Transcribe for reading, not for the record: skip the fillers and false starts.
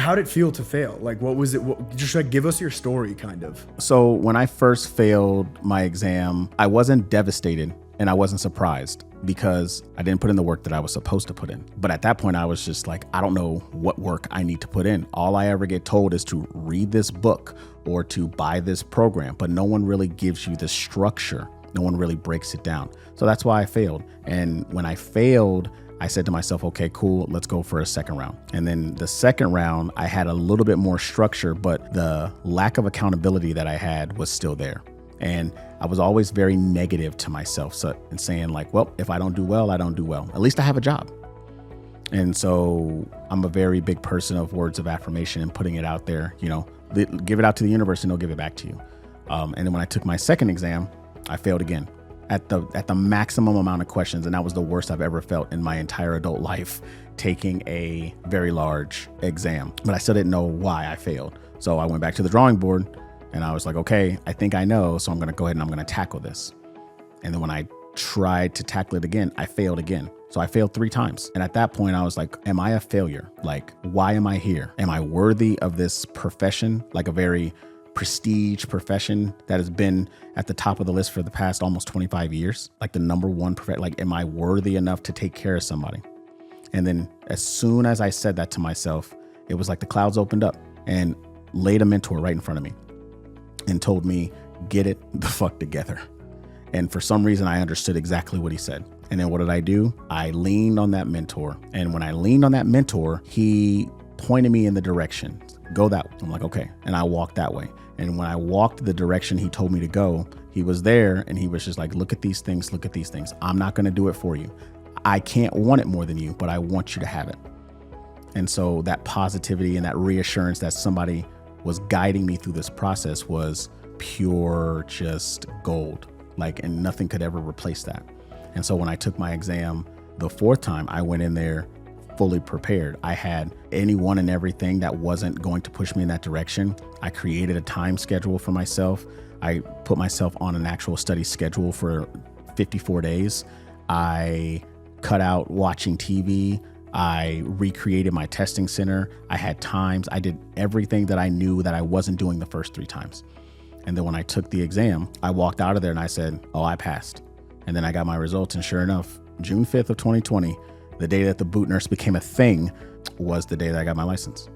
how'd it feel to fail? Like, what was it? Just like, give us your story kind of. So when I first failed my exam, I wasn't devastated and I wasn't surprised because I didn't put in the work that I was supposed to put in. But at that point, I was just like, I don't know what work I need to put in. All I ever get told is to read this book or to buy this program, but no one really gives you the structure. No one really breaks it down. So that's why I failed. And when I failed, I said to myself, okay, cool, let's go for a second round. And then the second round, I had a little bit more structure, but the lack of accountability that I had was still there. And I was always very negative to myself and saying like, well, if I don't do well, I don't do well. At least I have a job. And so I'm a very big person of words of affirmation and putting it out there, give it out to the universe and they'll give it back to you. And then when I took my second exam, I failed again at the maximum amount of questions. And that was the worst I've ever felt in my entire adult life, taking a very large exam, but I still didn't know why I failed. So I went back to the drawing board and I was like, okay, I think I know. So I'm going to go ahead and I'm going to tackle this. And then when I tried to tackle it again, I failed again. So I failed 3 times. And at that point I was like, am I a failure? Like, why am I here? Am I worthy of this profession? Like a very prestige profession that has been at the top of the list for the past almost 25 years, like the number one profession. Like, am I worthy enough to take care of somebody? And then as soon as I said that to myself, it was like the clouds opened up and laid a mentor right in front of me and told me, get it the fuck together. And for some reason, I understood exactly what he said. And then what did I do? I leaned on that mentor. And when I leaned on that mentor, he pointed me in the direction, go that way. I'm like, okay. And I walked that way. And when I walked the direction he told me to go, he was there and he was just like, look at these things, look at these things. I'm not going to do it for you. I can't want it more than you, but I want you to have it. And so that positivity and that reassurance that somebody was guiding me through this process was pure, just gold. Like, and nothing could ever replace that. And so when I took my exam the 4th time, I went in there fully prepared. I had anyone and everything that wasn't going to push me in that direction. I created a time schedule for myself. I put myself on an actual study schedule for 54 days. I cut out watching TV. I recreated my testing center. I had times. I did everything that I knew that I wasn't doing the first 3 times. And then when I took the exam, I walked out of there and I said, oh, I passed. And then I got my results. And sure enough, June 5th of 2020, the day that the boot nurse became a thing, was the day that I got my license.